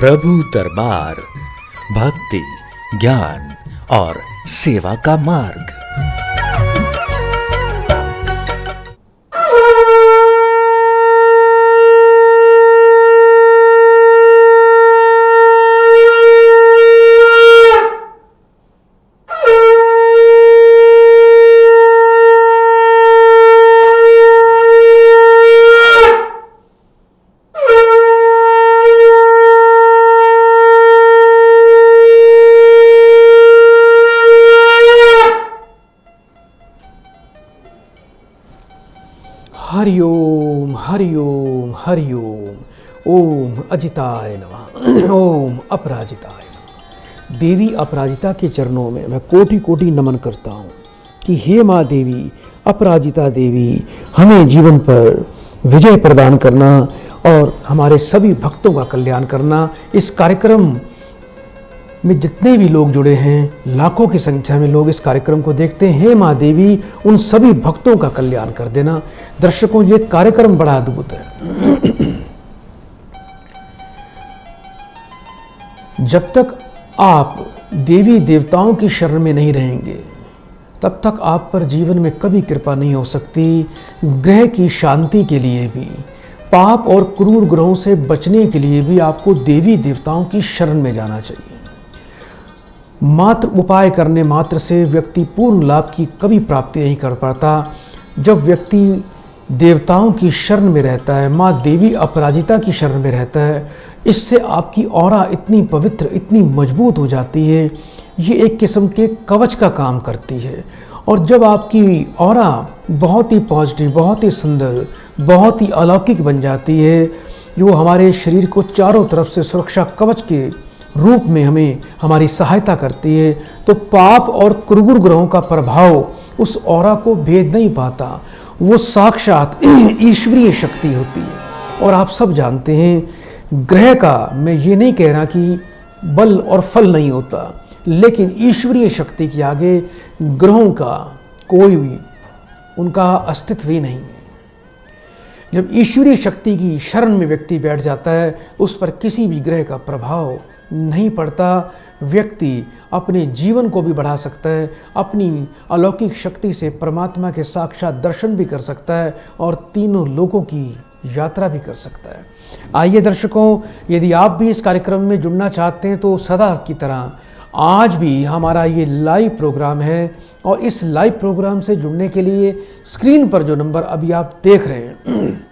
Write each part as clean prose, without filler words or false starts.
प्रभु दरबार, भक्ति, ज्ञान और सेवा का मार्ग। हरिओम हरिओम हरिओम। ओम अजिताय नमः। ओम अपराजिताय नमः। देवी अपराजिता के चरणों में मैं कोटि कोटि नमन करता हूँ कि हे माँ देवी, अपराजिता देवी, हमें जीवन पर विजय प्रदान करना और हमारे सभी भक्तों का कल्याण करना। इस कार्यक्रम में जितने भी लोग जुड़े हैं, लाखों की संख्या में लोग इस कार्यक्रम को देखते हैं, हे माँ देवी उन सभी भक्तों का कल्याण कर देना। दर्शकों, ये कार्यक्रम बड़ा अद्भुत है। जब तक आप देवी देवताओं की शरण में नहीं रहेंगे, तब तक आप पर जीवन में कभी कृपा नहीं हो सकती। ग्रह की शांति के लिए भी, पाप और क्रूर ग्रहों से बचने के लिए भी आपको देवी देवताओं की शरण में जाना चाहिए। मात्र उपाय करने मात्र से व्यक्ति पूर्ण लाभ की कभी प्राप्ति नहीं कर पाता। जब व्यक्ति देवताओं की शरण में रहता है, माँ देवी अपराजिता की शरण में रहता है, इससे आपकी ऑरा इतनी पवित्र, इतनी मजबूत हो जाती है, ये एक किस्म के कवच का काम करती है। और जब आपकी ऑरा बहुत ही पॉजिटिव, बहुत ही सुंदर, बहुत ही अलौकिक बन जाती है, जो हमारे शरीर को चारों तरफ से सुरक्षा कवच के रूप में हमें हमारी सहायता करती है, तो पाप और क्रूर ग्रहों का प्रभाव उस ऑरा को भेद नहीं पाता। वो साक्षात ईश्वरीय शक्ति होती है। और आप सब जानते हैं, ग्रह का मैं ये नहीं कह रहा कि बल और फल नहीं होता, लेकिन ईश्वरीय शक्ति के आगे ग्रहों का कोई भी, उनका अस्तित्व ही नहीं है। जब ईश्वरीय शक्ति की शरण में व्यक्ति बैठ जाता है, उस पर किसी भी ग्रह का प्रभाव नहीं पड़ता। व्यक्ति अपने जीवन को भी बढ़ा सकता है, अपनी अलौकिक शक्ति से परमात्मा के साक्षात दर्शन भी कर सकता है और तीनों लोकों की यात्रा भी कर सकता है। आइए दर्शकों, यदि आप भी इस कार्यक्रम में जुड़ना चाहते हैं तो सदा की तरह आज भी हमारा ये लाइव प्रोग्राम है, और इस लाइव प्रोग्राम से जुड़ने के लिए स्क्रीन पर जो नंबर अभी आप देख रहे हैं,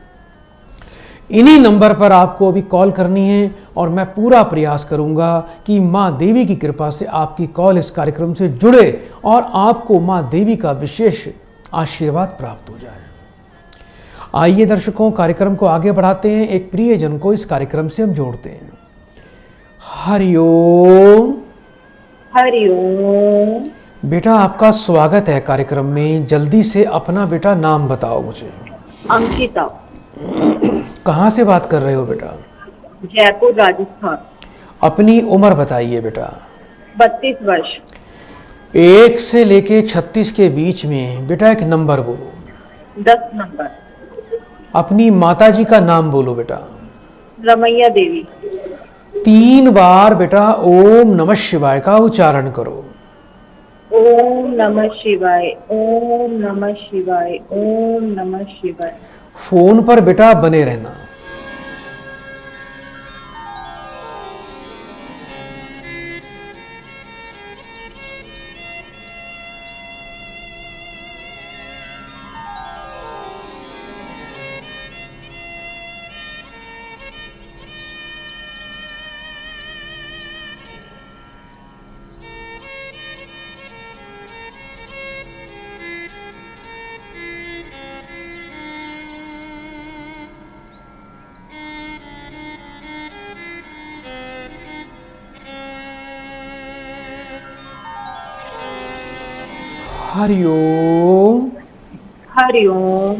इन्हीं नंबर पर आपको अभी कॉल करनी है। और मैं पूरा प्रयास करूंगा कि माँ देवी की कृपा से आपकी कॉल इस कार्यक्रम से जुड़े और आपको माँ देवी का विशेष आशीर्वाद प्राप्त हो जाए। आइए दर्शकों, कार्यक्रम को आगे बढ़ाते हैं। एक प्रियजन को इस कार्यक्रम से हम जोड़ते हैं। हरिओम हरिओम। बेटा, आपका स्वागत है कार्यक्रम में। जल्दी से अपना बेटा नाम बताओ मुझे। अंकिता। कहाँ से बात कर रहे हो बेटा? जयपुर, राजस्थान। अपनी उम्र बताइए बेटा। 32 वर्ष। 1 से लेके 36 के बीच में बेटा एक नंबर बोलो। 10 नंबर। अपनी माताजी का नाम बोलो बेटा। रमैया देवी। 3 बार बेटा ओम नमः शिवाय का उच्चारण करो। ओम नमः शिवाय, ओम नमः शिवाय, ओम नमः शिवाय। फोन पर बेटा बने रहना। हरिओम। हरिओम।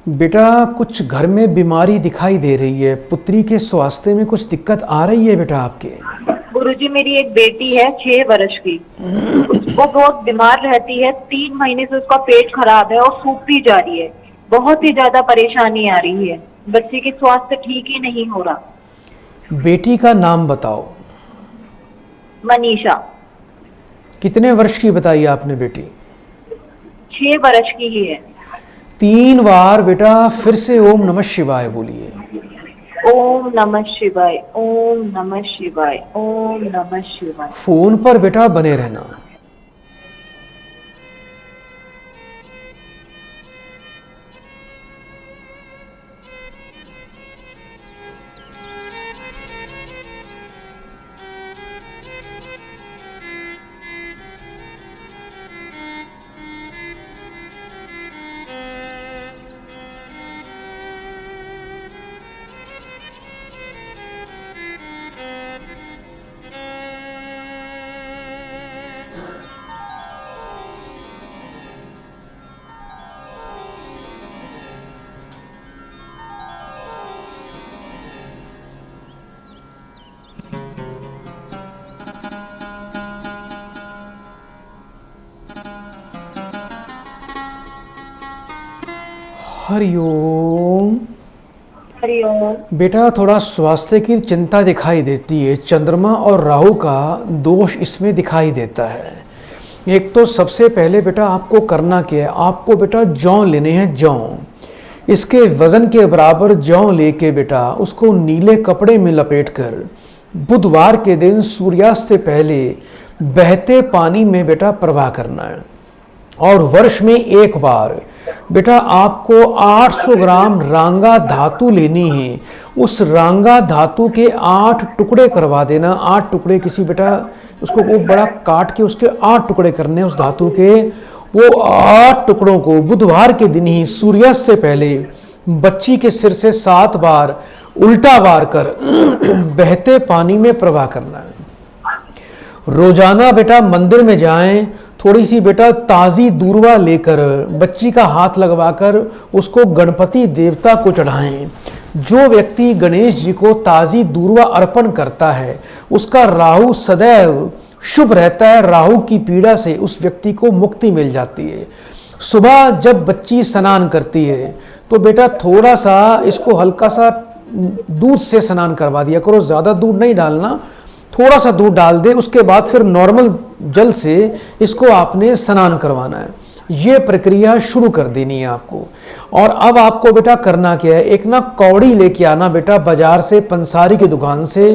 बेटा, कुछ घर में बीमारी दिखाई दे रही है, पुत्री के स्वास्थ्य में कुछ दिक्कत आ रही है बेटा आपके? गुरुजी, मेरी एक बेटी है 6 वर्ष की, वो बहुत बीमार रहती है। 3 महीने से उसका पेट खराब है और सूखती जा रही है। बहुत ही ज्यादा परेशानी आ रही है, बच्चे की स्वास्थ्य ठीक ही नहीं हो रहा। बेटी का नाम बताओ। मनीषा। कितने वर्ष की बताई आपने बेटी? 6 वर्ष की ही है। 3 बार बेटा फिर से ओम नमः शिवाय बोलिए। ओम नमः शिवाय, ओम नमः शिवाय, ओम नमः शिवाय। फोन पर बेटा बने रहना। हरिओम। हरिओम। बेटा थोड़ा स्वास्थ्य की चिंता दिखाई देती है। चंद्रमा और राहु का दोष इसमें दिखाई देता है। एक तो सबसे पहले बेटा आपको करना क्या है, आपको बेटा जौ लेने हैं। जौ, इसके वजन के बराबर जौ लेके बेटा उसको नीले कपड़े में लपेटकर बुधवार के दिन सूर्यास्त से पहले बहते पानी में बेटा प्रवाह करना है। और वर्ष में एक बार बेटा आपको 800 ग्राम रांगा धातु लेनी है। उस रांगा धातु के 8 टुकड़े करवा देना। 8 टुकड़े किसी बेटा उसको वो बड़ा काट के उसके 8 टुकड़े करने उस धातु के। वो 8 टुकड़ों को बुधवार के दिन ही सूर्यास्त से पहले बच्ची के सिर से 7 बार उल्टा वार कर बहते पानी में प्रवाह करना है। रोजाना बेटा मंदिर में जाएं, थोड़ी सी बेटा ताज़ी दूर्वा लेकर बच्ची का हाथ लगवाकर उसको गणपति देवता को चढ़ाएं। जो व्यक्ति गणेश जी को ताज़ी दूर्वा अर्पण करता है उसका राहु सदैव शुभ रहता है। राहु की पीड़ा से उस व्यक्ति को मुक्ति मिल जाती है। सुबह जब बच्ची स्नान करती है तो बेटा थोड़ा सा इसको हल्का सा दूध से स्नान करवा दिया करो। ज़्यादा दूध नहीं डालना, थोड़ा सा दूध डाल दे। उसके बाद फिर नॉर्मल जल से इसको आपने स्नान करवाना है। ये प्रक्रिया शुरू कर देनी है आपको। और अब आपको बेटा करना क्या है, एक ना कौड़ी लेके आना बेटा बाजार से, पंसारी की दुकान से।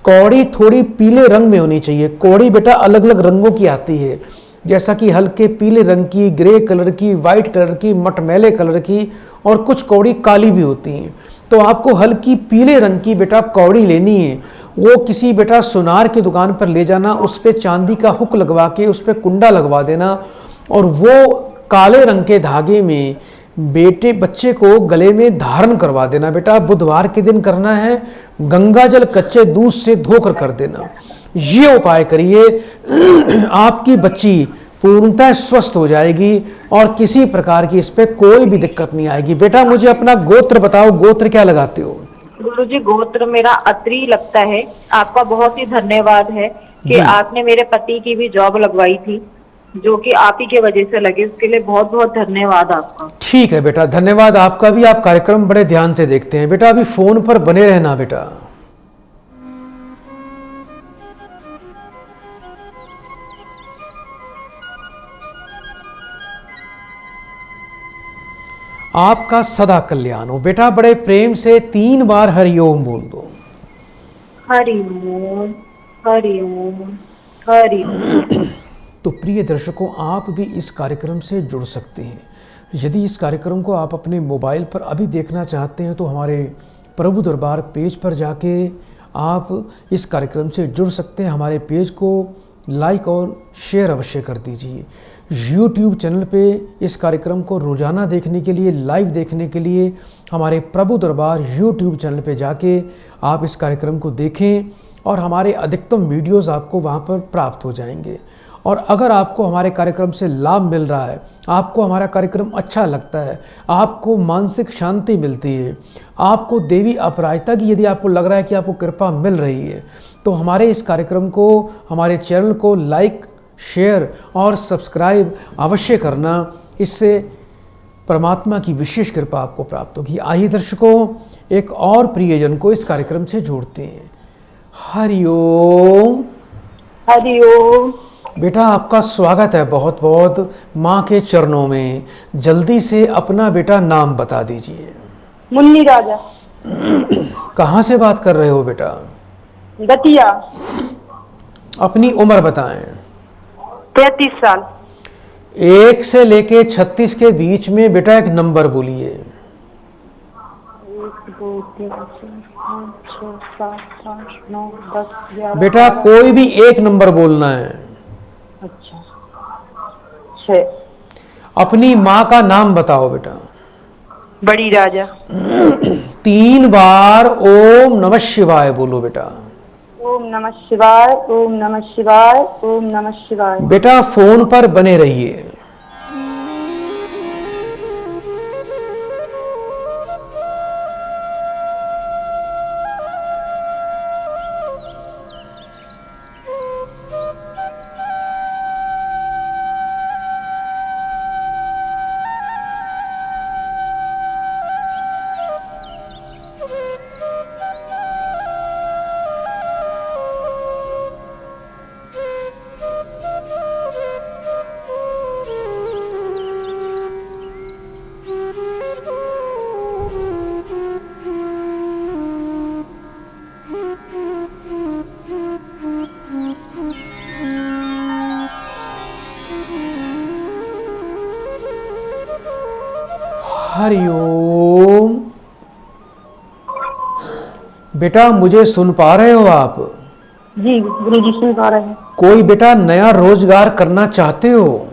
कौड़ी थोड़ी पीले रंग में होनी चाहिए। कौड़ी बेटा अलग अलग रंगों की आती है, जैसा कि हल्के पीले रंग की, ग्रे कलर की, वाइट कलर की, मटमैले कलर की, और कुछ कौड़ी काली भी होती हैं। तो आपको हल्की पीले रंग की बेटा कौड़ी लेनी है। वो किसी बेटा सुनार की दुकान पर ले जाना, उस पर चांदी का हुक लगवा के उस पर कुंडा लगवा देना, और वो काले रंग के धागे में बच्चे को गले में धारण करवा देना। बेटा बुधवार के दिन करना है। गंगा जल कच्चे दूध से धोकर कर देना। ये उपाय करिए, आपकी बच्ची पूर्णतः स्वस्थ हो जाएगी और किसी प्रकार की इस पे कोई भी दिक्कत नहीं आएगी। बेटा मुझे अपना गोत्र बताओ, गोत्र क्या लगाते हो? गुरुजी गोत्र मेरा अत्री लगता है। आपका बहुत ही धन्यवाद है कि आपने मेरे पति की भी जॉब लगवाई थी, जो कि आप ही के वजह से लगी। उसके लिए बहुत बहुत धन्यवाद आपका। ठीक है बेटा, धन्यवाद आपका भी। आप कार्यक्रम बड़े ध्यान से देखते हैं। बेटा अभी फोन पर बने रहना बेटा। आपका सदा कल्याण हो। बेटा बड़े प्रेम से 3 बार हरिओम बोल दो। हरिओम, हरिओम, हरिओम। तो प्रिय दर्शकों, आप भी इस कार्यक्रम से जुड़ सकते हैं। यदि इस कार्यक्रम को आप अपने मोबाइल पर अभी देखना चाहते हैं तो हमारे प्रभु दरबार पेज पर जाके आप इस कार्यक्रम से जुड़ सकते हैं। हमारे पेज को लाइक और शेयर अवश्य कर दीजिए। YouTube चैनल पे इस कार्यक्रम को रोज़ाना देखने के लिए, लाइव देखने के लिए हमारे प्रभु दरबार YouTube चैनल पे जाके आप इस कार्यक्रम को देखें और हमारे अधिकतम वीडियोस आपको वहाँ पर प्राप्त हो जाएंगे। और अगर आपको हमारे कार्यक्रम से लाभ मिल रहा है, आपको हमारा कार्यक्रम अच्छा लगता है, आपको मानसिक शांति मिलती है, आपको देवी अपराजिता की यदि आपको लग रहा है कि आपको कृपा मिल रही है, तो हमारे इस कार्यक्रम को, हमारे चैनल को लाइक, शेयर और सब्सक्राइब अवश्य करना। इससे परमात्मा की विशेष कृपा आपको प्राप्त होगी। आइए दर्शकों, एक और प्रियजन को इस कार्यक्रम से जोड़ते हैं। हरिओम। हरिओम। बेटा आपका स्वागत है बहुत बहुत माँ के चरणों में। जल्दी से अपना बेटा नाम बता दीजिए। मुन्नी राजा। कहाँ से बात कर रहे हो बेटा? गतिया। अपनी उम्र बताएं। 33 साल। 1 से लेके 36 के बीच में बेटा एक नंबर बोलिए। 1 2 3 4 5 6 7 8 9 10 11। बेटा कोई भी एक नंबर बोलना है। अच्छा। 6। अपनी माँ का नाम बताओ बेटा। बड़ी राजा। 3 बार ओम नमः शिवाय बोलो बेटा। ओम नमः शिवाय, ओम नमः शिवाय, ओम नमः शिवाय। बेटा फोन पर बने रहिए। हरिओम। बेटा मुझे सुन पा रहे हो आप? जी गुरुजी सुन पा रहे हैं। कोई बेटा नया रोजगार करना चाहते हो?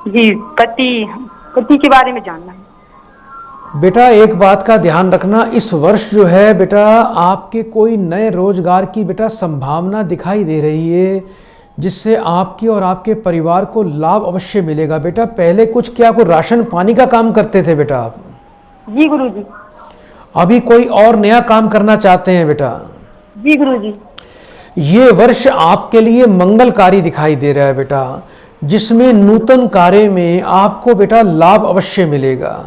जी पति के बारे में जानना है। बेटा एक बात का ध्यान रखना, इस वर्ष जो है बेटा आपके कोई नए रोजगार की बेटा संभावना दिखाई दे रही है, जिससे आपकी और आपके परिवार को लाभ अवश्य मिलेगा। बेटा पहले कुछ क्या कोई राशन पानी का काम करते थे बेटा आप? जी गुरुजी। अभी कोई और नया काम करना चाहते हैं बेटा? जी गुरुजी। ये वर्ष आपके लिए मंगलकारी दिखाई दे रहा है बेटा, जिसमें नूतन कार्य में आपको बेटा लाभ अवश्य मिलेगा।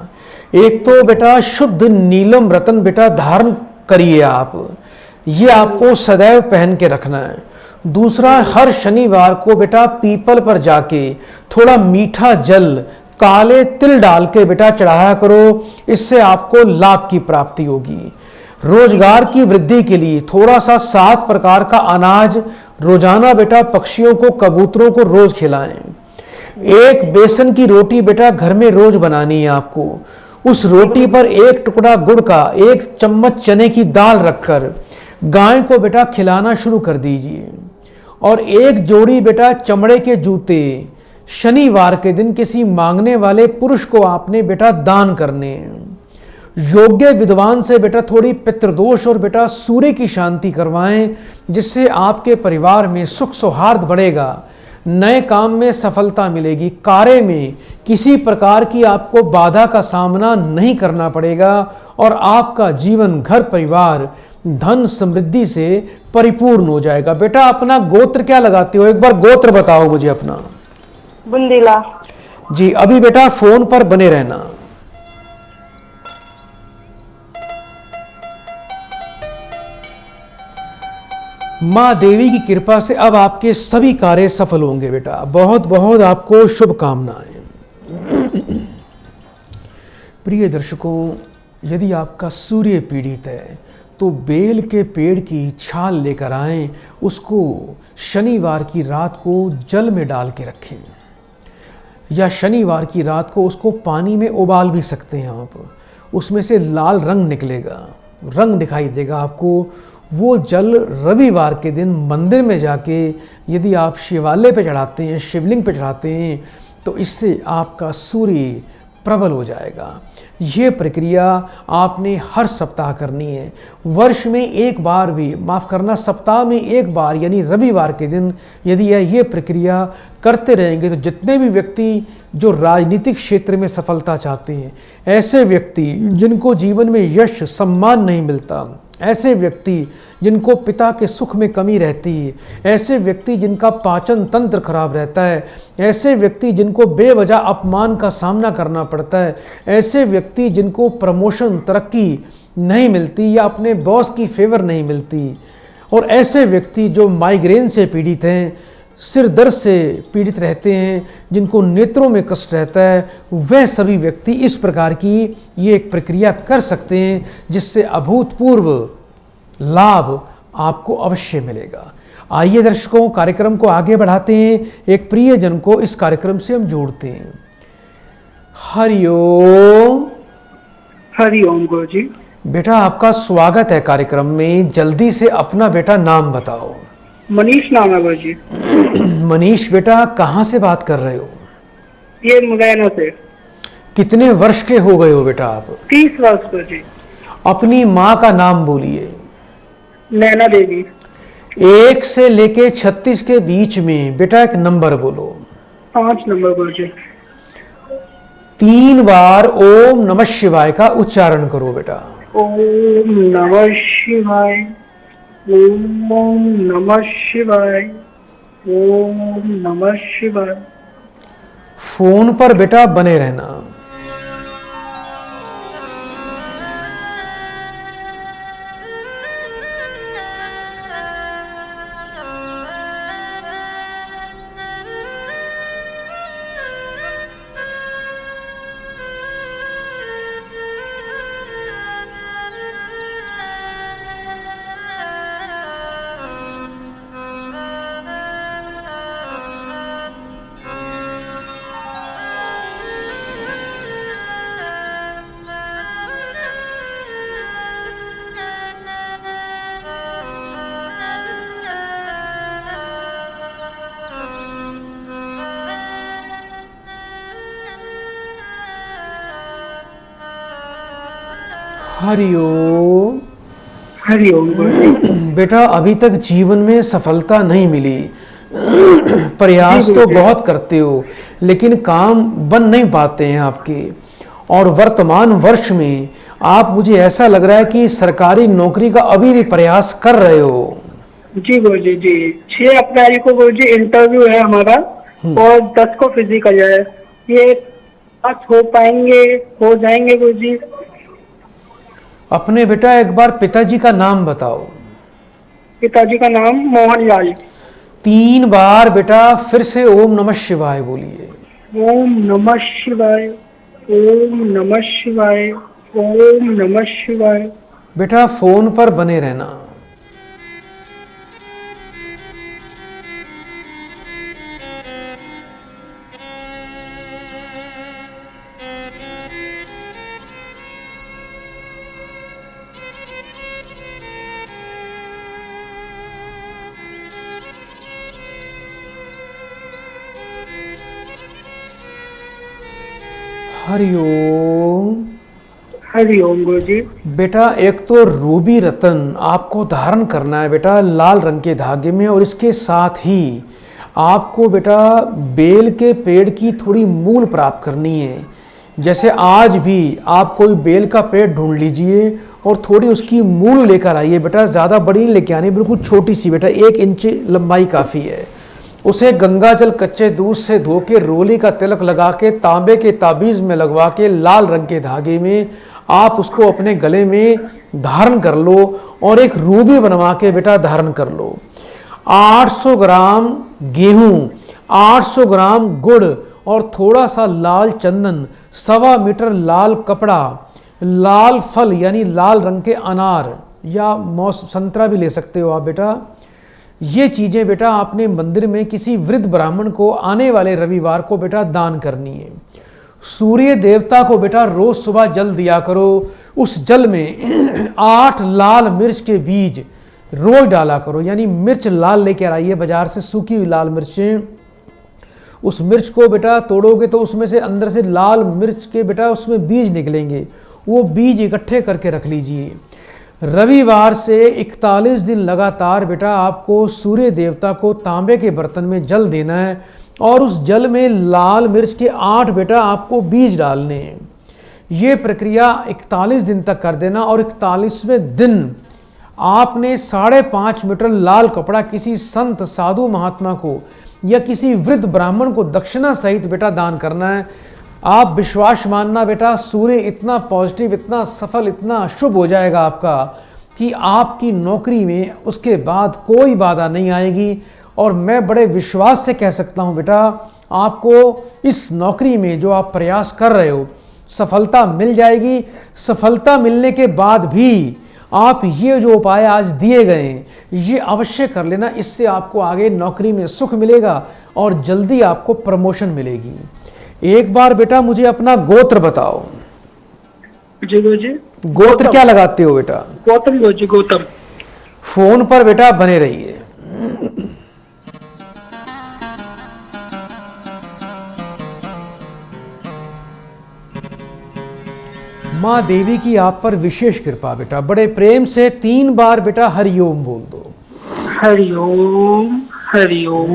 एक तो बेटा शुद्ध नीलम रतन बेटा धारण करिए आप, ये आपको सदैव पहन के रखना है। दूसरा, हर शनिवार को बेटा पीपल पर जाके थोड़ा मीठा जल काले तिल डाल के बेटा चढ़ाया करो, इससे आपको लाभ की प्राप्ति होगी। रोजगार की वृद्धि के लिए थोड़ा सा 7 प्रकार का अनाज रोजाना बेटा पक्षियों को कबूतरों को रोज खिलाएं। एक बेसन की रोटी बेटा घर में रोज बनानी है आपको। उस रोटी पर 1 टुकड़ा गुड़ का, 1 चम्मच चने की दाल रखकर गाय को बेटा खिलाना शुरू कर दीजिए। और 1 जोड़ी बेटा चमड़े के जूते शनिवार के दिन किसी मांगने वाले पुरुष को आपने बेटा दान करने हैं। योग्य विद्वान से बेटा थोड़ी पितृदोष और बेटा सूर्य की शांति करवाएं, जिससे आपके परिवार में सुख सौहार्द बढ़ेगा। नए काम में सफलता मिलेगी। कार्य में किसी प्रकार की आपको बाधा का सामना नहीं करना पड़ेगा और आपका जीवन घर परिवार धन समृद्धि से परिपूर्ण हो जाएगा। बेटा अपना गोत्र क्या लगाते हो? एक बार गोत्र बताओ मुझे अपना। बुंदीला। जी अभी बेटा फोन पर बने रहना। माँ देवी की कृपा से अब आपके सभी कार्य सफल होंगे बेटा। बहुत बहुत आपको शुभकामनाएं। प्रिय दर्शकों, यदि आपका सूर्य पीड़ित है तो बेल के पेड़ की छाल लेकर आएं, उसको शनिवार की रात को जल में डाल के रखें, या शनिवार की रात को उसको पानी में उबाल भी सकते हैं आप। उसमें से लाल रंग निकलेगा, रंग दिखाई देगा आपको। वो जल रविवार के दिन मंदिर में जाके यदि आप शिवालय पे चढ़ाते हैं, शिवलिंग पे चढ़ाते हैं, तो इससे आपका सूर्य प्रबल हो जाएगा। ये प्रक्रिया आपने हर सप्ताह करनी है। वर्ष में एक बार भी, माफ़ करना, सप्ताह में एक बार यानी रविवार के दिन यदि ये प्रक्रिया करते रहेंगे तो जितने भी व्यक्ति जो राजनीतिक क्षेत्र में सफलता चाहते हैं, ऐसे व्यक्ति जिनको जीवन में यश सम्मान नहीं मिलता, ऐसे व्यक्ति जिनको पिता के सुख में कमी रहती है, ऐसे व्यक्ति जिनका पाचन तंत्र खराब रहता है, ऐसे व्यक्ति जिनको बेवजह अपमान का सामना करना पड़ता है, ऐसे व्यक्ति जिनको प्रमोशन तरक्की नहीं मिलती या अपने बॉस की फेवर नहीं मिलती, और ऐसे व्यक्ति जो माइग्रेन से पीड़ित हैं, सिर दर्द से पीड़ित रहते हैं, जिनको नेत्रों में कष्ट रहता है, वह सभी व्यक्ति इस प्रकार की ये एक प्रक्रिया कर सकते हैं, जिससे अभूतपूर्व लाभ आपको अवश्य मिलेगा। आइए दर्शकों, कार्यक्रम को आगे बढ़ाते हैं। एक प्रियजन को इस कार्यक्रम से हम जोड़ते हैं। हरिओम। हरिओम गुरुजी। बेटा आपका स्वागत है कार्यक्रम में। जल्दी से अपना बेटा नाम बताओ। मनीष नाम है गुरुजी। मनीष बेटा कहाँ से बात कर रहे हो? ये मुरैना से। कितने वर्ष के हो गए हो बेटा आप? 30 वर्ष गुरुजी। अपनी माँ का नाम बोलिए। नैना देवी। 1 से लेके 36 के बीच में बेटा एक नंबर बोलो। 5 नंबर गुरुजी। 3 बार ओम नमः शिवाय का उच्चारण करो बेटा। ओम नमः शिवाय, ओम नमः शिवाय, ओम नमः शिवाय। फोन पर बेटा बने रहना। हरिओम। हरिओम गुरुजी। बेटा अभी तक जीवन में सफलता नहीं मिली। प्रयास तो बहुत करते हो लेकिन काम बन नहीं पाते हैं आपके। और वर्तमान वर्ष में आप, मुझे ऐसा लग रहा है कि सरकारी नौकरी का अभी भी प्रयास कर रहे हो। जी गुरुजी जी। 6 अप्रैल को गुरुजी इंटरव्यू है हमारा और 10 को फिजिकल है। ये पास हो पाएंगे, हो जाएंगे गुरुजी। अपने बेटा एक बार पिताजी का नाम बताओ। पिताजी का नाम मोहनलाल। 3 बार बेटा फिर से ओम नमः शिवाय बोलिए। ओम नमः शिवाय, ओम नमः शिवाय, ओम नमः शिवाय। बेटा फोन पर बने रहना। हरिओम। हरिओम गुरुजी। बेटा एक तो रूबी रतन आपको धारण करना है बेटा लाल रंग के धागे में, और इसके साथ ही आपको बेटा बेल के पेड़ की थोड़ी मूल प्राप्त करनी है। जैसे आज भी आप कोई बेल का पेड़ ढूंढ लीजिए और थोड़ी उसकी मूल लेकर आइए बेटा। ज़्यादा बड़ी नहीं लेके आनी, बिल्कुल छोटी सी बेटा, 1 इंच लंबाई काफ़ी है। उसे गंगा जल कच्चे दूध से धो के रोली का तिलक लगा के तांबे के ताबीज़ में लगवा के लाल रंग के धागे में आप उसको अपने गले में धारण कर लो और एक रूबी बनवा के बेटा धारण कर लो। 800 ग्राम गेहूं, 800 ग्राम गुड़ और थोड़ा सा लाल चंदन, 1.25 मीटर लाल कपड़ा, लाल फल यानी लाल रंग के अनार या संतरा भी ले सकते हो आप बेटा। ये चीज़ें बेटा आपने मंदिर में किसी वृद्ध ब्राह्मण को आने वाले रविवार को बेटा दान करनी है। सूर्य देवता को बेटा रोज सुबह जल दिया करो। उस जल में 8 लाल मिर्च के बीज रोज डाला करो, यानी मिर्च लाल लेकर आइए बाजार से, सूखी हुई लाल मिर्चें। उस मिर्च को बेटा तोड़ोगे तो उसमें से अंदर से लाल मिर्च के बेटा उसमें बीज निकलेंगे। वो बीज इकट्ठे करके रख लीजिए। रविवार से 41 दिन लगातार बेटा आपको सूर्य देवता को तांबे के बर्तन में जल देना है और उस जल में लाल मिर्च के 8 बेटा आपको बीज डालने हैं। ये प्रक्रिया 41 दिन तक कर देना और 41वें दिन आपने 5.5 मीटर लाल कपड़ा किसी संत साधु महात्मा को या किसी वृद्ध ब्राह्मण को दक्षिणा सहित बेटा दान करना है। आप विश्वास मानना बेटा, सूर्य इतना पॉजिटिव, इतना सफल, इतना शुभ हो जाएगा आपका कि आपकी नौकरी में उसके बाद कोई बाधा नहीं आएगी। और मैं बड़े विश्वास से कह सकता हूं बेटा, आपको इस नौकरी में जो आप प्रयास कर रहे हो सफलता मिल जाएगी। सफलता मिलने के बाद भी आप ये जो उपाय आज दिए गए हैं ये अवश्य कर लेना, इससे आपको आगे नौकरी में सुख मिलेगा और जल्दी आपको प्रमोशन मिलेगी। एक बार बेटा मुझे अपना गोत्र बताओ। जी गुरुजी। गोत्र क्या लगाते हो बेटा? गौतम गुरुजी, गौतम। फोन पर बेटा बने रहिए। माँ देवी की आप पर विशेष कृपा बेटा। बड़े प्रेम से 3 बार बेटा हरिओम बोल दो। हरिओम हरिओम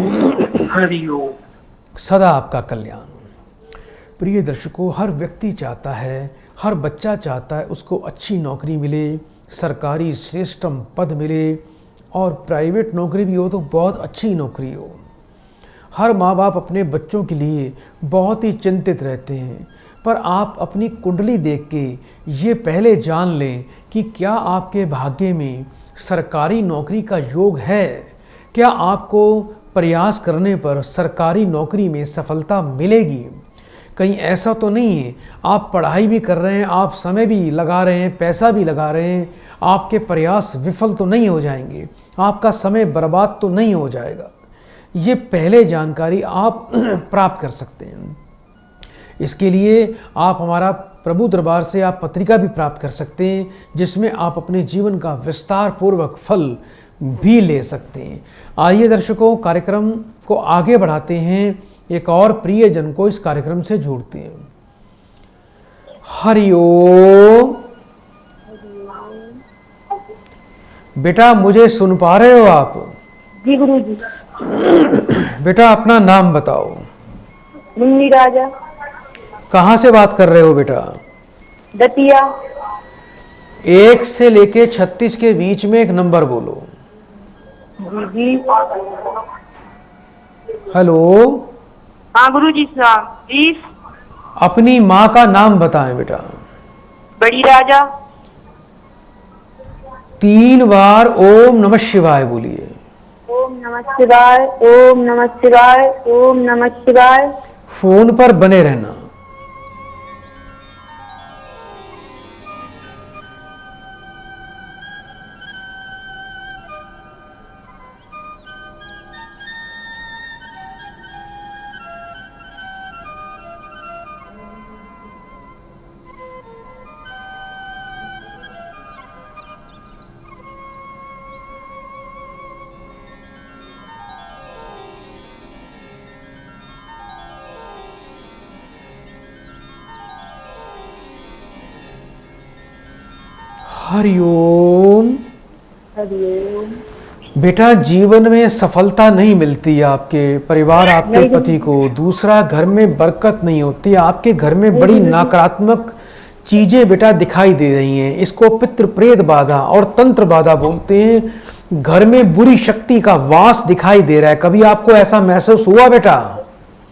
हरिओम। सदा आपका कल्याण। प्रिय दर्शकों, हर व्यक्ति चाहता है, हर बच्चा चाहता है उसको अच्छी नौकरी मिले, सरकारी श्रेष्ठतम पद मिले, और प्राइवेट नौकरी भी हो तो बहुत अच्छी नौकरी हो। हर माँ बाप अपने बच्चों के लिए बहुत ही चिंतित रहते हैं। पर आप अपनी कुंडली देख के ये पहले जान लें कि क्या आपके भाग्य में सरकारी नौकरी का योग है। क्या आपको प्रयास करने पर सरकारी नौकरी में सफलता मिलेगी? कहीं ऐसा तो नहीं है आप पढ़ाई भी कर रहे हैं, आप समय भी लगा रहे हैं, पैसा भी लगा रहे हैं, आपके प्रयास विफल तो नहीं हो जाएंगे, आपका समय बर्बाद तो नहीं हो जाएगा। ये पहले जानकारी आप प्राप्त कर सकते हैं। इसके लिए आप हमारा प्रभु दरबार से आप पत्रिका भी प्राप्त कर सकते हैं, जिसमें आप अपने जीवन का विस्तार पूर्वक फल भी ले सकते हैं। आइए दर्शकों, कार्यक्रम को आगे बढ़ाते हैं, एक और प्रियजन को इस कार्यक्रम से जोड़ते हैं। हरिओम। बेटा मुझे सुन पा रहे हो आप? जी गुरुजी। बेटा अपना नाम बताओ। मुन्नी राजा। कहाँ से बात कर रहे हो बेटा? दतिया। 1 से लेके 36 के बीच में एक नंबर बोलो। जी। हेलो। हाँ गुरुजी साहब। 20। अपनी माँ का नाम बताएं बेटा। बड़ी राजा। 3 बार ओम नमः शिवाय बोलिए। ओम नमः शिवाय, ओम नमः शिवाय, ओम नमः शिवाय। फोन पर बने रहना। हरिओम। बेटा जीवन में सफलता नहीं मिलती, आपके परिवार, आपके पति को, दूसरा घर में बरकत नहीं होती, आपके घर में बड़ी नकारात्मक चीजें बेटा दिखाई दे रही हैं। इसको पितृ प्रेत बाधा और तंत्र बाधा बोलते हैं। घर में बुरी शक्ति का वास दिखाई दे रहा है। कभी आपको ऐसा महसूस हुआ बेटा?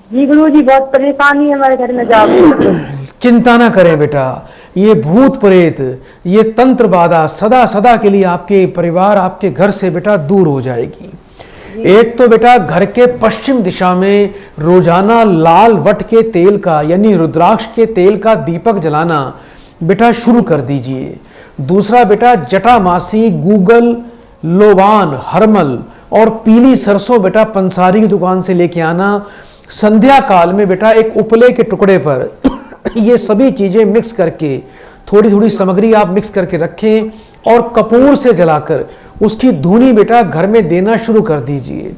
जी गुरुजी, बहुत परेशानी है हमारे घर में जाकर। चिंता ना करें बेटा, ये भूत प्रेत, ये तंत्र बाधा सदा सदा के लिए आपके परिवार, आपके घर से बेटा दूर हो जाएगी। एक तो बेटा घर के पश्चिम दिशा में रोजाना लाल वट के तेल का यानी रुद्राक्ष के तेल का दीपक जलाना बेटा शुरू कर दीजिए। दूसरा बेटा जटामासी, गूगल, लोबान, हरमल और पीली सरसों बेटा पंसारी की दुकान से लेके आना। संध्या काल में बेटा एक उपले के टुकड़े पर ये सभी चीजें मिक्स करके, थोड़ी थोड़ी सामग्री आप मिक्स करके रखें और कपूर से जलाकर उसकी धुनी बेटा घर में देना शुरू कर दीजिए।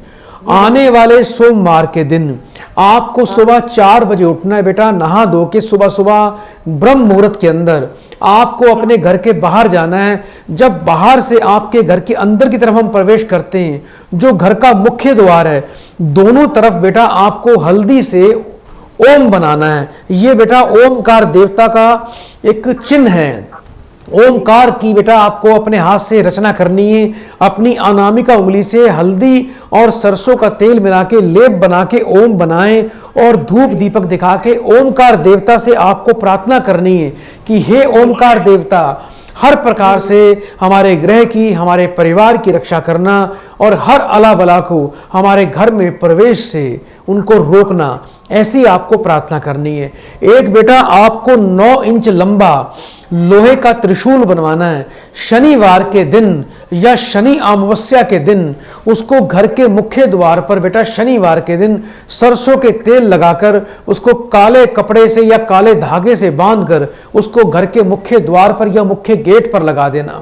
आने वाले सोमवार के दिन आपको सुबह 4 बजे उठना है बेटा। नहा धो के सुबह सुबह ब्रह्म मुहूर्त के अंदर आपको अपने घर के बाहर जाना है। जब बाहर से आपके घर के अंदर की तरफ हम प्रवेश करते हैं, जो घर का मुख्य द्वार है, दोनों तरफ बेटा आपको हल्दी से ओम बनाना है। ये बेटा ओमकार देवता का एक चिन्ह है। ओमकार की बेटा आपको अपने हाथ से रचना करनी है। अपनी अनामिका उंगली से हल्दी और सरसों का तेल मिला के लेप बना के ओम बनाएं और धूप दीपक दिखा के ओमकार देवता से आपको प्रार्थना करनी है कि हे ओमकार देवता, हर प्रकार से हमारे गृह की, हमारे परिवार की रक्षा करना और हर अला बला को हमारे घर में प्रवेश से उनको रोकना, ऐसी आपको प्रार्थना करनी है। एक बेटा आपको 9 इंच लंबा लोहे का त्रिशूल बनवाना है। शनिवार के दिन या शनि अमावस्या के दिन उसको घर के मुख्य द्वार पर बेटा शनिवार के दिन सरसों के तेल लगाकर उसको काले कपड़े से या काले धागे से बांधकर उसको घर के मुख्य द्वार पर या मुख्य गेट पर लगा देना।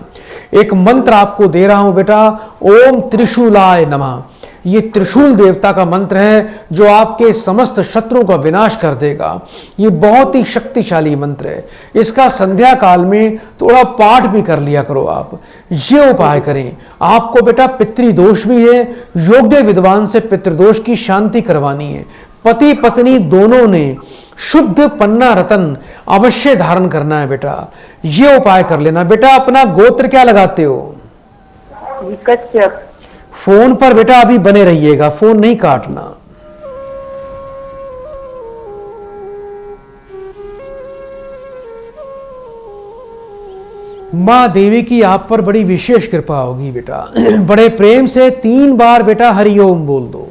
एक मंत्र आपको दे रहा हूं बेटा, ओम त्रिशूलाय नमः। ये त्रिशूल देवता का मंत्र है जो आपके समस्त शत्रुओं का विनाश कर देगा। ये बहुत ही शक्तिशाली मंत्र है। इसका संध्या काल में थोड़ा पाठ भी कर लिया करो आप। ये उपाय करें। आपको बेटा पितृदोष भी है, योग्य विद्वान से पितृदोष की शांति करवानी है। पति पत्नी दोनों ने शुद्ध पन्ना रतन अवश्य धारण करना है बेटा। ये उपाय कर लेना। बेटा अपना गोत्र क्या लगाते हो? कश्यप। फोन पर बेटा अभी बने रहिएगा, फोन नहीं काटना। मां देवी की आप पर बड़ी विशेष कृपा होगी बेटा। बड़े प्रेम से 3 बार बेटा हरिओम बोल दो।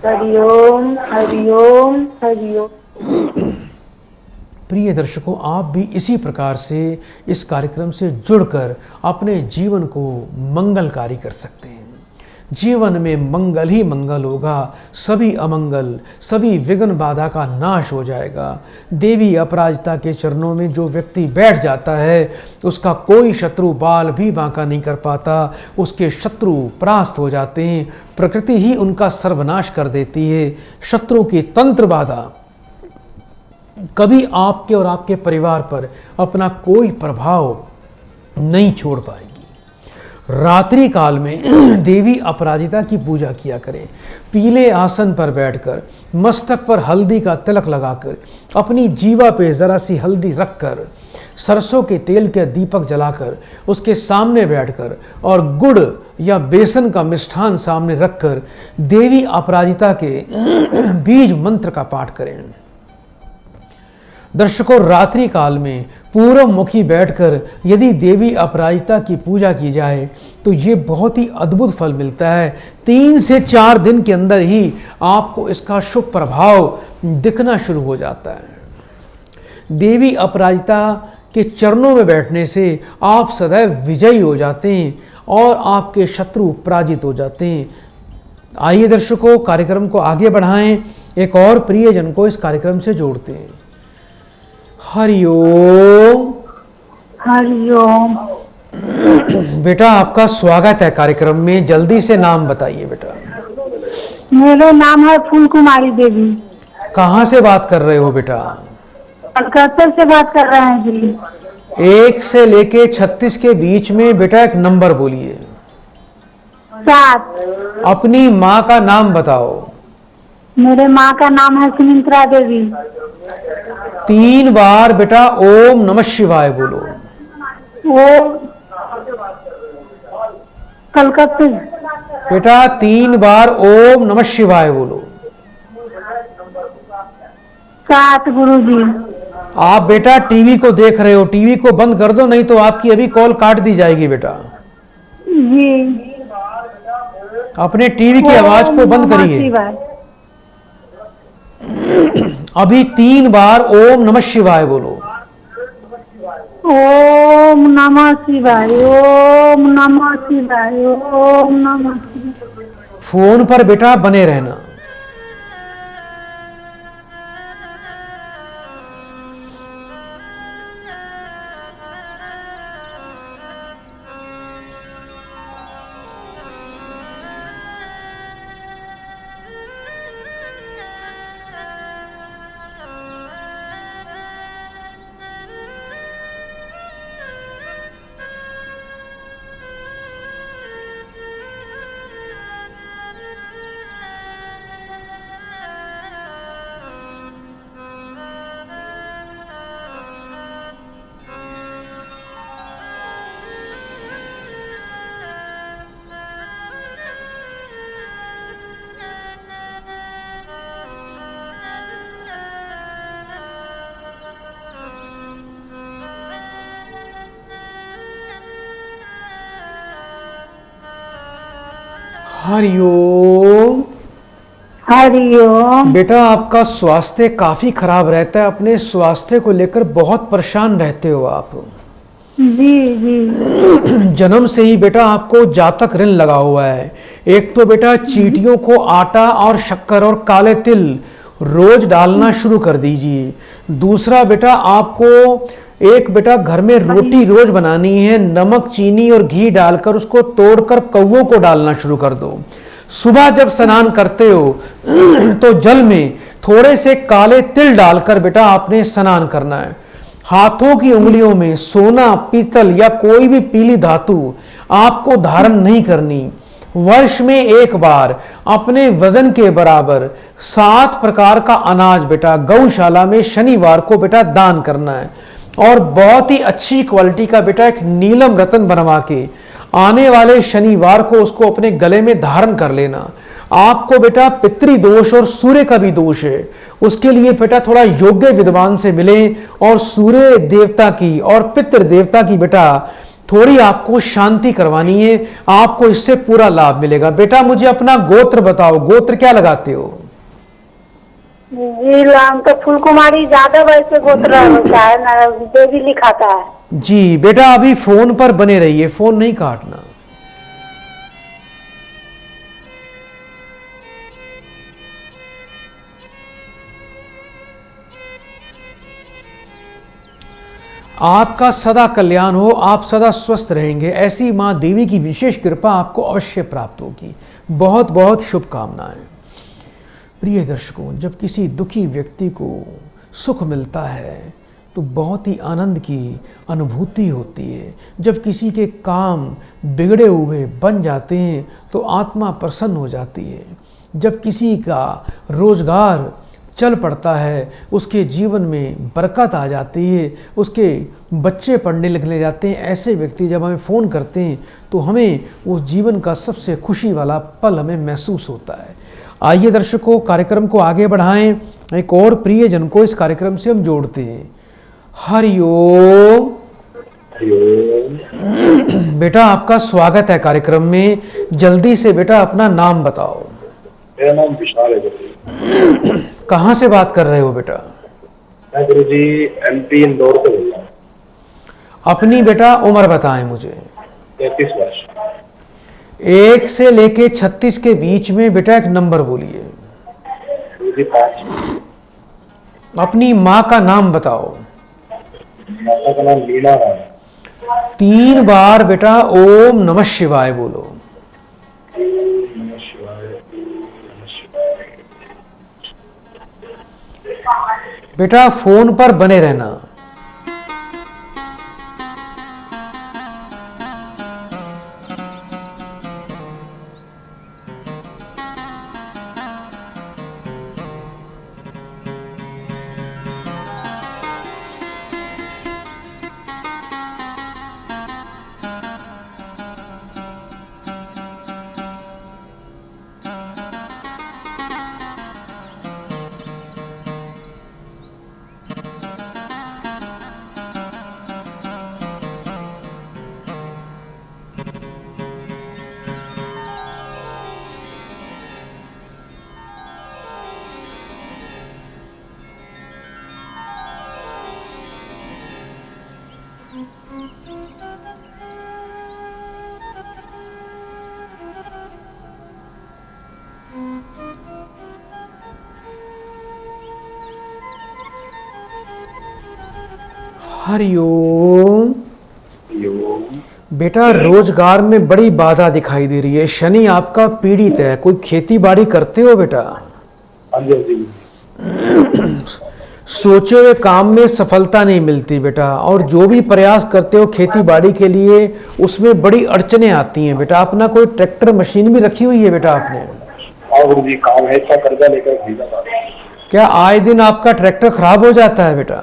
हरिओम हरिओम हरिओम। प्रिय दर्शकों, आप भी इसी प्रकार से इस कार्यक्रम से जुड़कर अपने जीवन को मंगलकारी कर सकते हैं। जीवन में मंगल ही मंगल होगा, सभी अमंगल, सभी विघ्न बाधा का नाश हो जाएगा। देवी अपराजिता के चरणों में जो व्यक्ति बैठ जाता है उसका कोई शत्रु बाल भी बांका नहीं कर पाता। उसके शत्रु परास्त हो जाते हैं, प्रकृति ही उनका सर्वनाश कर देती है। शत्रु की तंत्र बाधा कभी आपके और आपके परिवार पर अपना कोई प्रभाव नहीं छोड़ पाएगी। रात्रि काल में देवी अपराजिता की पूजा किया करें। पीले आसन पर बैठकर मस्तक पर हल्दी का तिलक लगाकर अपनी जीवा पे जरा सी हल्दी रखकर सरसों के तेल के दीपक जलाकर उसके सामने बैठकर और गुड़ या बेसन का मिष्ठान सामने रखकर देवी अपराजिता के बीज मंत्र का पाठ करें। दर्शकों, रात्रि काल में पूर्व मुखी बैठकर यदि देवी अपराजिता की पूजा की जाए तो ये बहुत ही अद्भुत फल मिलता है। 3 से 4 दिन के अंदर ही आपको इसका शुभ प्रभाव दिखना शुरू हो जाता है। देवी अपराजिता के चरणों में बैठने से आप सदैव विजयी हो जाते हैं और आपके शत्रु पराजित हो जाते हैं। आइए दर्शकों, कार्यक्रम को आगे बढ़ाएं, एक और प्रियजन को इस कार्यक्रम से जोड़ते हैं। हरिओम। हरिओम। बेटा आपका स्वागत है कार्यक्रम में। जल्दी से नाम बताइए बेटा। मेरा नाम है फूल कुमारी देवी। कहाँ से बात कर रहे हो बेटा? कलकत्ता से बात कर रहे हैं जी। 1 से लेके 36 के बीच में बेटा एक नंबर बोलिए। 7। अपनी माँ का नाम बताओ। मेरे माँ का नाम है सुमित्रा देवी। 3 बार बेटा ओम नमः शिवाय बोलो। वो कलकत्ते। बेटा 3 बार ओम नमः शिवाय बोलो। 7 गुरुजी। आप बेटा टीवी को देख रहे हो, टीवी को बंद कर दो, नहीं तो आपकी अभी कॉल काट दी जाएगी बेटा। जी। अपने टीवी की आवाज को बंद करिए। अभी 3 बार ओम नमः शिवाय बोलो। ओम नमः शिवाय, ओम नमः शिवाय, ओम नमः शिवाय। फोन पर बेटा बने रहना। हरिओम। हरिओम। बेटा आपका स्वास्थ्य काफी खराब रहता है, अपने स्वास्थ्य को लेकर बहुत परेशान रहते हो आप। जी जी। जन्म से ही बेटा आपको जातक ऋण लगा हुआ है। एक तो बेटा चींटियों को आटा और शक्कर और काले तिल रोज डालना शुरू कर दीजिए। दूसरा बेटा आपको एक बेटा घर में रोटी रोज बनानी है, नमक चीनी और घी डालकर उसको तोड़कर कौवों को डालना शुरू कर दो। सुबह जब स्नान करते हो तो जल में थोड़े से काले तिल डालकर बेटा आपने स्नान करना है। हाथों की उंगलियों में सोना, पीतल या कोई भी पीली धातु आपको धारण नहीं करनी। वर्ष में एक बार अपने वजन के बराबर 7 प्रकार का अनाज बेटा गौशाला में शनिवार को बेटा दान करना है। और बहुत ही अच्छी क्वालिटी का बेटा एक नीलम रत्न बनवा के आने वाले शनिवार को उसको अपने गले में धारण कर लेना। आपको बेटा पितृ दोष और सूर्य का भी दोष है, उसके लिए बेटा थोड़ा योग्य विद्वान से मिले और सूर्य देवता की और पितृ देवता की बेटा थोड़ी आपको शांति करवानी है, आपको इससे पूरा लाभ मिलेगा। बेटा मुझे अपना गोत्र बताओ, गोत्र क्या लगाते हो? जी नाम तो फूल कुमारी ज्यादा वैसे गोत्र होता है ना, देवी लिखाता है। जी बेटा अभी फोन पर बने रहिए, फोन नहीं काटना। आपका सदा कल्याण हो, आप सदा स्वस्थ रहेंगे, ऐसी मां देवी की विशेष कृपा आपको अवश्य प्राप्त होगी। बहुत बहुत शुभकामनाएं। प्रिय दर्शकों, जब किसी दुखी व्यक्ति को सुख मिलता है तो बहुत ही आनंद की अनुभूति होती है। जब किसी के काम बिगड़े हुए बन जाते हैं तो आत्मा प्रसन्न हो जाती है। जब किसी का रोजगार चल पड़ता है, उसके जीवन में बरकत आ जाती है, उसके बच्चे पढ़ने लिखने जाते हैं, ऐसे व्यक्ति जब हमें फ़ोन करते हैं तो हमें उस जीवन का सबसे खुशी वाला पल हमें महसूस होता है। आइए दर्शकों, कार्यक्रम को आगे बढ़ाएं, एक और प्रियजन को इस कार्यक्रम से हम जोड़ते हैं। हरिओम। बेटा आपका स्वागत है कार्यक्रम में। जल्दी से बेटा अपना नाम बताओ। मेरा नाम विशाल है गुरुजी। कहाँ से बात कर रहे हो बेटा? मैं गुरुजी एमपी इंदौर से बोल रहा हूँ। अपनी बेटा उम्र बताएं मुझे। 33 वर्ष। 1 से लेके 36 के बीच में बेटा एक नंबर बोलिए। गुरुजी 5। अपनी माँ का नाम बताओ। माता का नाम लीला है। 3 बार बेटा ओम नमः शिवाय बोलो। नमः शिवाय, नमः शिवाय। बेटा फोन पर बने रहना। हरिओम। बेटा रोजगार में बड़ी बाधा दिखाई दे रही है, शनि आपका पीड़ित है। कोई खेती बाड़ी करते हो बेटा? हाँ जी, हाँ जी। सोचे हुए काम में सफलता नहीं मिलती बेटा, और जो भी प्रयास करते हो खेती बाड़ी के लिए उसमें बड़ी अड़चने आती हैं बेटा। अपना कोई ट्रैक्टर मशीन भी रखी हुई है बेटा आपने? हाँ गुरुजी, काम है, इसका कर्जा लेकर खरीदा था। क्या आए दिन आपका ट्रैक्टर खराब हो जाता है बेटा?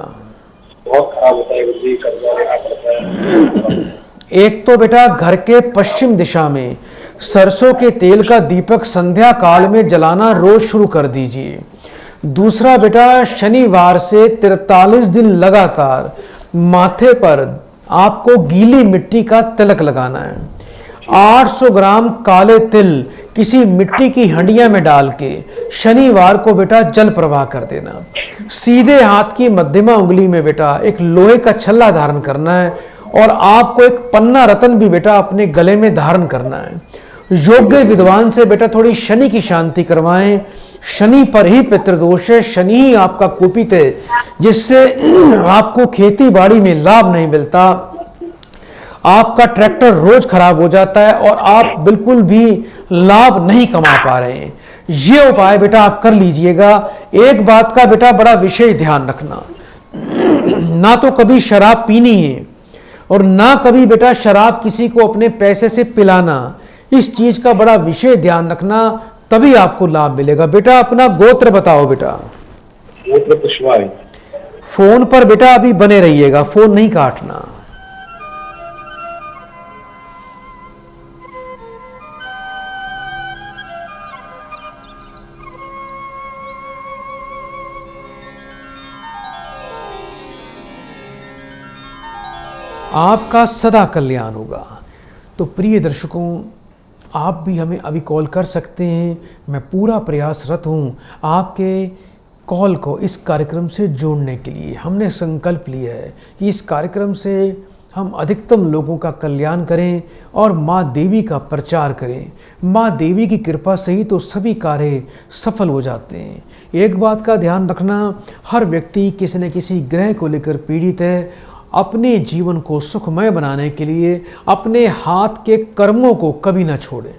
बहुत खराब होता है गुरुजी, कर्जा लेना पड़ता है। एक तो बेटा घर के पश्चिम दिशा में सरसों के तेल का दीपक संध्या काल में जलाना रोज शुरू कर दीजिए। दूसरा बेटा, शनिवार से 43 दिन लगातार माथे पर आपको गीली मिट्टी का तिलक लगाना है। 800 ग्राम काले तिल किसी मिट्टी की हंडिया में डाल के शनिवार को बेटा जल प्रवाह कर देना। सीधे हाथ की मध्यमा उंगली में बेटा एक लोहे का छल्ला धारण करना है और आपको एक पन्ना रतन भी बेटा अपने गले में धारण करना है। योग्य विद्वान से बेटा थोड़ी शनि की शांति करवाएं। शनि पर ही पितृदोष है, शनि ही आपका कुपित है, जिससे आपको खेती बाड़ी में लाभ नहीं मिलता, आपका ट्रैक्टर रोज खराब हो जाता है और आप बिल्कुल भी लाभ नहीं कमा पा रहे हैं। ये उपाय बेटा आप कर लीजिएगा। एक बात का बेटा बड़ा विशेष ध्यान रखना, ना तो कभी शराब पीनी है और ना कभी बेटा शराब किसी को अपने पैसे से पिलाना। इस चीज का बड़ा विशेष ध्यान रखना, तभी आपको लाभ मिलेगा। बेटा अपना गोत्र बताओ बेटा। गोत्र पुष्पाय। फोन पर बेटा अभी बने रहिएगा, फोन नहीं काटना। आपका सदा कल्याण होगा। तो प्रिय दर्शकों, आप भी हमें अभी कॉल कर सकते हैं। मैं पूरा प्रयासरत हूँ आपके कॉल को इस कार्यक्रम से जोड़ने के लिए। हमने संकल्प लिया है कि इस कार्यक्रम से हम अधिकतम लोगों का कल्याण करें और माँ देवी का प्रचार करें। माँ देवी की कृपा से ही तो सभी कार्य सफल हो जाते हैं। एक बात का ध्यान रखना, हर व्यक्ति किसी न किसी ग्रह को लेकर पीड़ित है। अपने जीवन को सुखमय बनाने के लिए अपने हाथ के कर्मों को कभी न छोड़ें।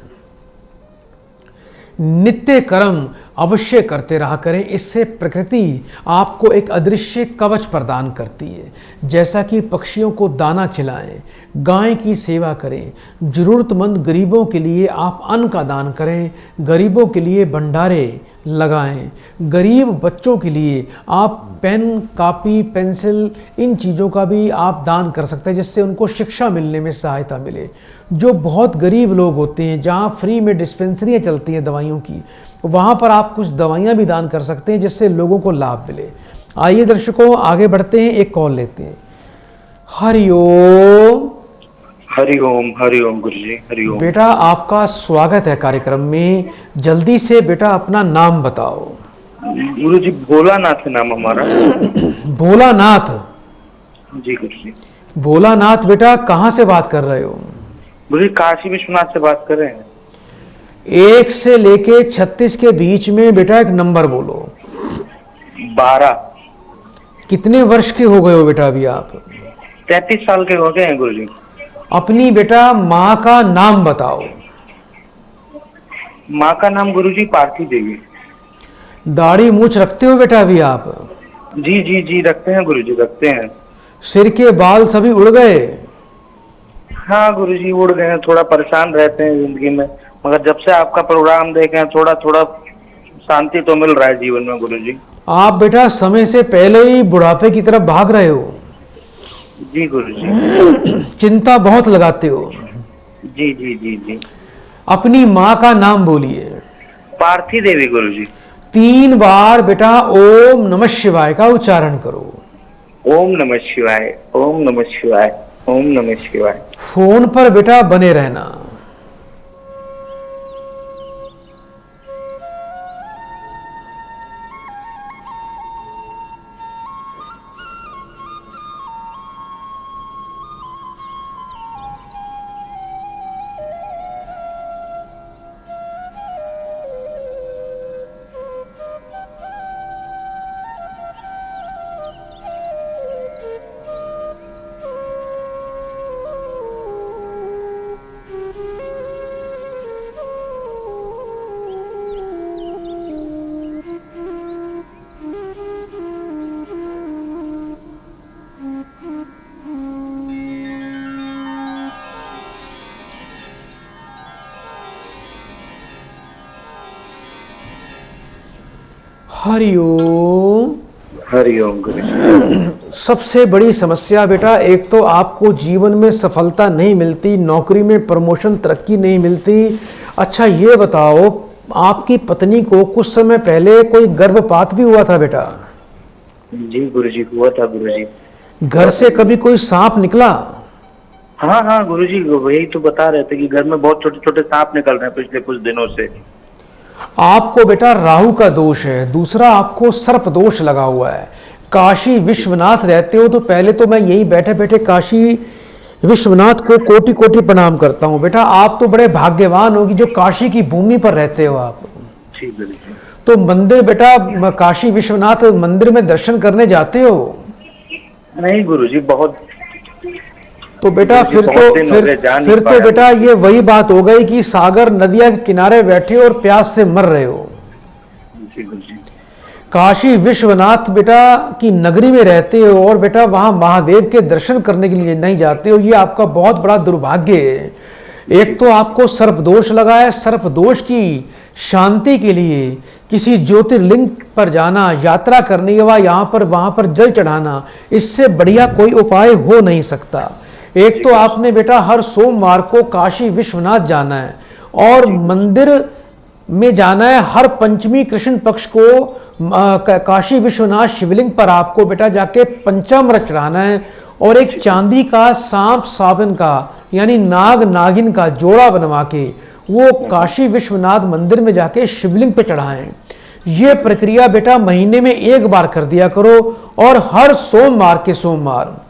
नित्य कर्म अवश्य करते रहा करें। इससे प्रकृति आपको एक अदृश्य कवच प्रदान करती है। जैसा कि पक्षियों को दाना खिलाएं, गाय की सेवा करें, जरूरतमंद गरीबों के लिए आप अन्न का दान करें, गरीबों के लिए भंडारे लगाएं, गरीब बच्चों के लिए आप पेन, कापी, पेंसिल, इन चीज़ों का भी आप दान कर सकते हैं, जिससे उनको शिक्षा मिलने में सहायता मिले। जो बहुत गरीब लोग होते हैं, जहाँ फ्री में डिस्पेंसरियाँ चलती हैं दवाइयों की, वहाँ पर आप कुछ दवाइयाँ भी दान कर सकते हैं, जिससे लोगों को लाभ मिले। आइए दर्शकों आगे बढ़ते हैं, एक कॉल लेते हैं। हरिओम। हरिओम गुरुजी, हरिओम। बेटा आपका स्वागत है कार्यक्रम में। जल्दी से बेटा अपना नाम बताओ। गुरुजी भोलानाथ है नाम हमारा। भोलानाथ जी गुरुजी। भोलानाथ बेटा कहाँ से बात कर रहे हो? गुरुजी काशी विश्वनाथ से बात कर रहे हैं। 1 से लेके 36 के बीच में बेटा एक नंबर बोलो। 12। कितने वर्ष के हो गए हो बेटा अभी आप? 33 साल के हो गए हैं गुरुजी। अपनी बेटा माँ का नाम बताओ। माँ का नाम गुरुजी पार्थी देवी। दाढ़ी मूछ रखते हो बेटा अभी आप? जी जी जी रखते हैं गुरुजी, रखते हैं। सिर के बाल सभी उड़ गए? हाँ गुरुजी उड़ गए हैं, थोड़ा परेशान रहते हैं जिंदगी में, मगर जब से आपका प्रोग्राम देखे हैं थोड़ा थोड़ा शांति तो मिल रहा है जीवन में गुरुजी। आप बेटा समय से पहले ही बुढ़ापे की तरफ भाग रहे हो। जी गुरुजी। चिंता बहुत लगाते हो। जी जी जी जी। अपनी माँ का नाम बोलिए। पार्थी देवी गुरुजी। 3 बार बेटा ओम नमः शिवाय का उच्चारण करो। ओम नमः शिवाय, ओम नमः शिवाय, ओम नमः शिवाय। फोन पर बेटा बने रहना। हरिओम। हरिओम गुरुजी। सबसे बड़ी समस्या बेटा, एक तो आपको जीवन में सफलता नहीं मिलती, नौकरी में प्रमोशन, तरक्की नहीं मिलती। अच्छा ये बताओ, आपकी पत्नी को कुछ समय पहले कोई गर्भपात भी हुआ था बेटा? जी गुरुजी हुआ था गुरुजी। घर से कभी कोई सांप निकला? हाँ हाँ गुरुजी, वही तो बता रहे थे कि घर में बहुत छोटे छोटे सांप निकल रहे हैं पिछले कुछ दिनों से। आपको बेटा राहु का दोष है, दूसरा आपको सर्प दोष लगा हुआ है। काशी विश्वनाथ रहते हो तो पहले तो मैं यही बैठे बैठे काशी विश्वनाथ को कोटि कोटि प्रणाम करता हूँ। बेटा आप तो बड़े भाग्यवान होगी जो काशी की भूमि पर रहते हो आप। ठीक गुरुजी। तो मंदिर बेटा काशी विश्वनाथ मंदिर में दर्शन करने जाते हो? नहीं गुरुजी, बहुत। तो बेटा फिर तो बेटा ये वही बात हो गई कि सागर नदिया के किनारे बैठे हो और प्यास से मर रहे हो। जी गुरुजी। काशी विश्वनाथ बेटा की नगरी में रहते हो और बेटा वहां महादेव के दर्शन करने के लिए नहीं जाते हो, ये आपका बहुत बड़ा दुर्भाग्य है। एक तो आपको सर्प दोष लगा है, सर्प दोष की शांति के लिए किसी ज्योतिर्लिंग पर जाना, यात्रा करनी व वहां पर जल चढ़ाना, इससे बढ़िया कोई उपाय हो नहीं सकता। एक तो आपने बेटा हर सोमवार को काशी विश्वनाथ जाना है और मंदिर में जाना है। हर पंचमी कृष्ण पक्ष को काशी विश्वनाथ शिवलिंग पर आपको बेटा जाके पंचामृत चढ़ाना है और एक चांदी का सांप साबन का यानी नाग नागिन का जोड़ा बनवा के वो काशी विश्वनाथ मंदिर में जाके शिवलिंग पे चढ़ाएं। ये प्रक्रिया बेटा महीने में एक बार कर दिया करो और हर सोमवार के सोमवार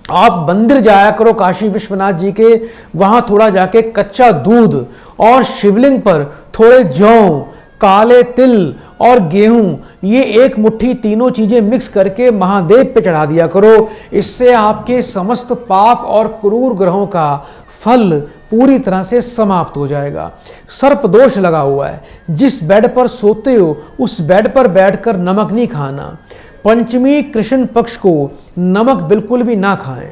आप मंदिर जाया करो काशी विश्वनाथ जी के। वहां थोड़ा जाके कच्चा दूध और शिवलिंग पर थोड़े जौ, काले तिल और गेहूं, ये एक मुट्ठी तीनों चीजें मिक्स करके महादेव पे चढ़ा दिया करो। इससे आपके समस्त पाप और क्रूर ग्रहों का फल पूरी तरह से समाप्त हो जाएगा। सर्प दोष लगा हुआ है, जिस बेड पर सोते हो उस बेड पर बैठकर नमक नहीं खाना। पंचमी कृष्ण पक्ष को नमक बिल्कुल भी ना खाएं।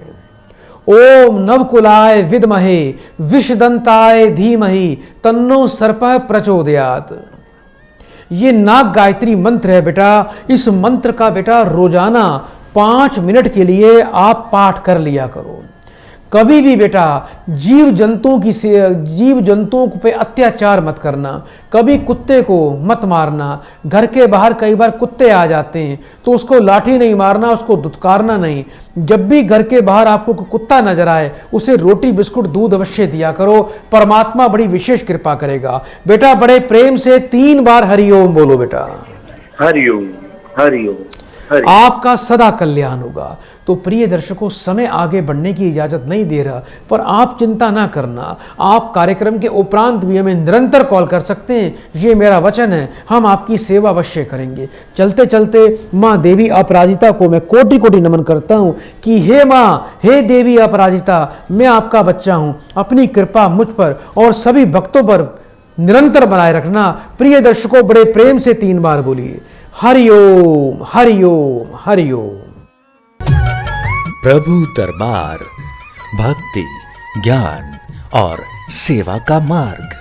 ओम नवकुलाय विद्महे विषदंताय धीमहि तन्नो सर्पः प्रचोदयात्। ये नाग गायत्री मंत्र है बेटा। इस मंत्र का बेटा रोजाना 5 मिनट के लिए आप पाठ कर लिया करो। कभी भी बेटा जीव जंतुओं पे अत्याचार मत करना। कभी कुत्ते को मत मारना। घर के बाहर कई बार कुत्ते आ जाते हैं तो उसको लाठी नहीं मारना, उसको दुत्कारना नहीं। जब भी घर के बाहर आपको कुत्ता नजर आए उसे रोटी बिस्कुट दूध अवश्य दिया करो। परमात्मा बड़ी विशेष कृपा करेगा। बेटा बड़े प्रेम से 3 बार हरिओम बोलो बेटा। हरिओम हरिओम। आपका सदा कल्याण होगा। तो प्रिय दर्शकों, समय आगे बढ़ने की इजाजत नहीं दे रहा, पर आप चिंता ना करना। आप कार्यक्रम के उपरांत भी हमें निरंतर कॉल कर सकते हैं, ये मेरा वचन है। हम आपकी सेवा अवश्य करेंगे। चलते चलते माँ देवी अपराजिता को मैं कोटि कोटि नमन करता हूँ कि हे माँ, हे देवी अपराजिता, मैं आपका बच्चा हूँ। अपनी कृपा मुझ पर और सभी भक्तों पर निरंतर बनाए रखना। प्रिय दर्शकों, बड़े प्रेम से 3 बार बोलिए हरिओम हरिओम हरिओम। प्रभु दरबार, भक्ति, ज्ञान और सेवा का मार्ग।